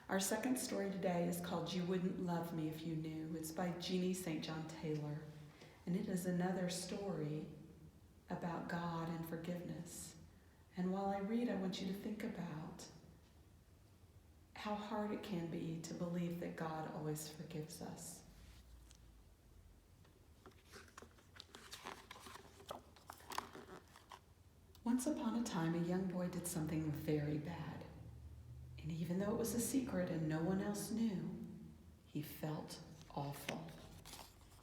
Our second story today is called You Wouldn't Love Me If You Knew. It's by Jeannie St. John Taylor, and it is another story about God and forgiveness. And while I read, I want you to think about how hard it can be to believe that God always forgives us. Once upon a time, a young boy did something very bad. And even though it was a secret and no one else knew, he felt awful.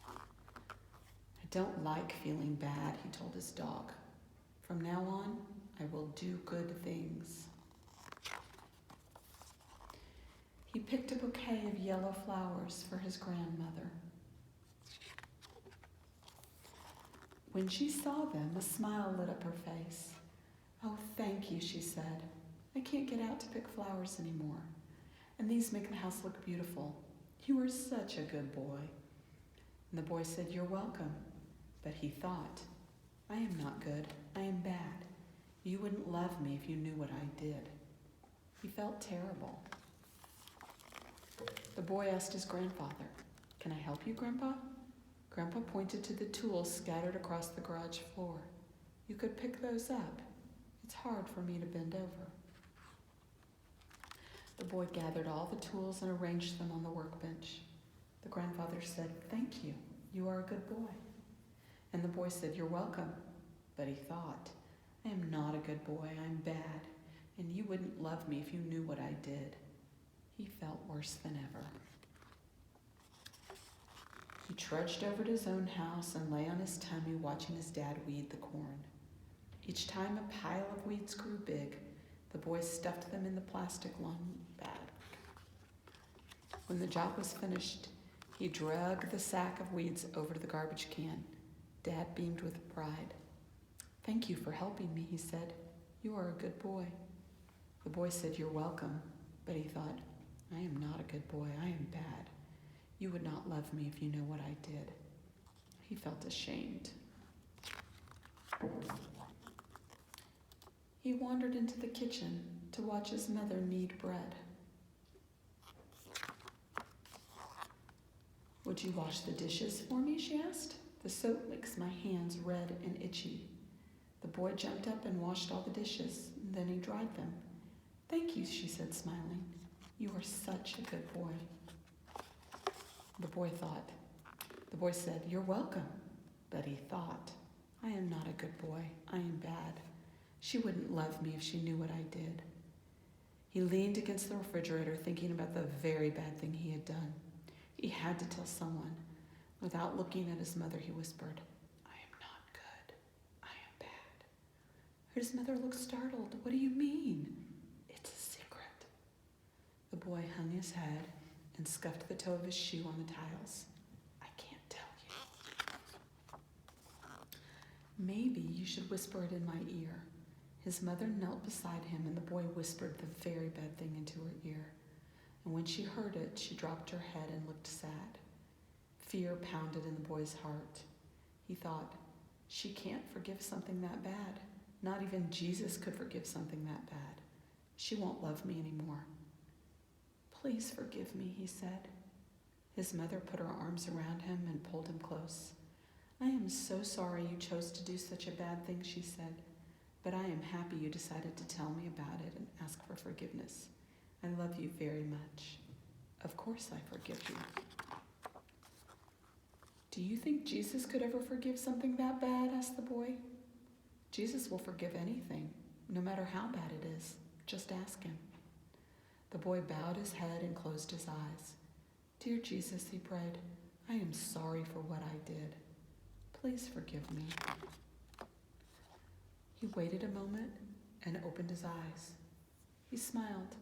I don't like feeling bad, he told his dog. From now on, I will do good things. He picked a bouquet of yellow flowers for his grandmother. When she saw them, a smile lit up her face. "Oh, thank you," she said. "I can't get out to pick flowers anymore. And these make the house look beautiful. You are such a good boy." And the boy said, "You're welcome." But he thought, "I am not good. I am bad. You wouldn't love me if you knew what I did." He felt terrible. The boy asked his grandfather, "Can I help you, Grandpa?" Grandpa pointed to the tools scattered across the garage floor. "You could pick those up. It's hard for me to bend over." The boy gathered all the tools and arranged them on the workbench. The grandfather said, "Thank you. You are a good boy." And the boy said, "You're welcome." But he thought, "I am not a good boy. I'm bad. And you wouldn't love me if you knew what I did." He felt worse than ever. He trudged over to his own house and lay on his tummy watching his dad weed the corn. Each time a pile of weeds grew big, the boy stuffed them in the plastic lawn bag. When the job was finished, he dragged the sack of weeds over to the garbage can. Dad beamed with pride. "Thank you for helping me," he said. "You are a good boy." The boy said, "You're welcome." But he thought, "I am not a good boy. I am bad. You would not love me if you knew what I did." He felt ashamed. He wandered into the kitchen to watch his mother knead bread. "Would you wash the dishes for me?" she asked. "The soap makes my hands red and itchy." The boy jumped up and washed all the dishes, and then he dried them. "Thank you," she said, smiling. "You are such a good boy." The boy said, "You're welcome." But he thought, "I am not a good boy. I am bad. She wouldn't love me if she knew what I did." He leaned against the refrigerator, thinking about the very bad thing he had done. He had to tell someone. Without looking at his mother, he whispered, "I am not good. I am bad." His mother looked startled. "What do you mean?" "It's a secret." The boy hung his head and scuffed the toe of his shoe on the tiles. "I can't tell you." "Maybe you should whisper it in my ear." His mother knelt beside him, and the boy whispered the very bad thing into her ear. And when she heard it, she dropped her head and looked sad. Fear pounded in the boy's heart. He thought, "She can't forgive something that bad. Not even Jesus could forgive something that bad. She won't love me anymore." "Please forgive me," he said. His mother put her arms around him and pulled him close. "I am so sorry you chose to do such a bad thing," she said. "But I am happy you decided to tell me about it and ask for forgiveness. I love you very much. Of course I forgive you." "Do you think Jesus could ever forgive something that bad?" asked the boy. "Jesus will forgive anything, no matter how bad it is. Just ask him." The boy bowed his head and closed his eyes. "Dear Jesus," he prayed, "I am sorry for what I did. Please forgive me." He waited a moment and opened his eyes. He smiled.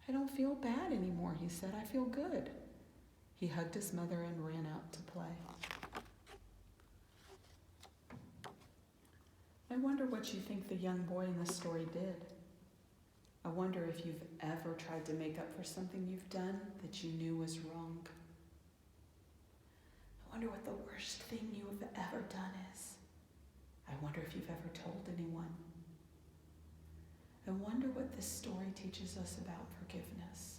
"I don't feel bad anymore," he said. "I feel good." He hugged his mother and ran out to play. I wonder what you think the young boy in the story did. I wonder if you've ever tried to make up for something you've done that you knew was wrong. I wonder what the worst thing you have ever done is. I wonder if you've ever told anyone. I wonder what this story teaches us about forgiveness.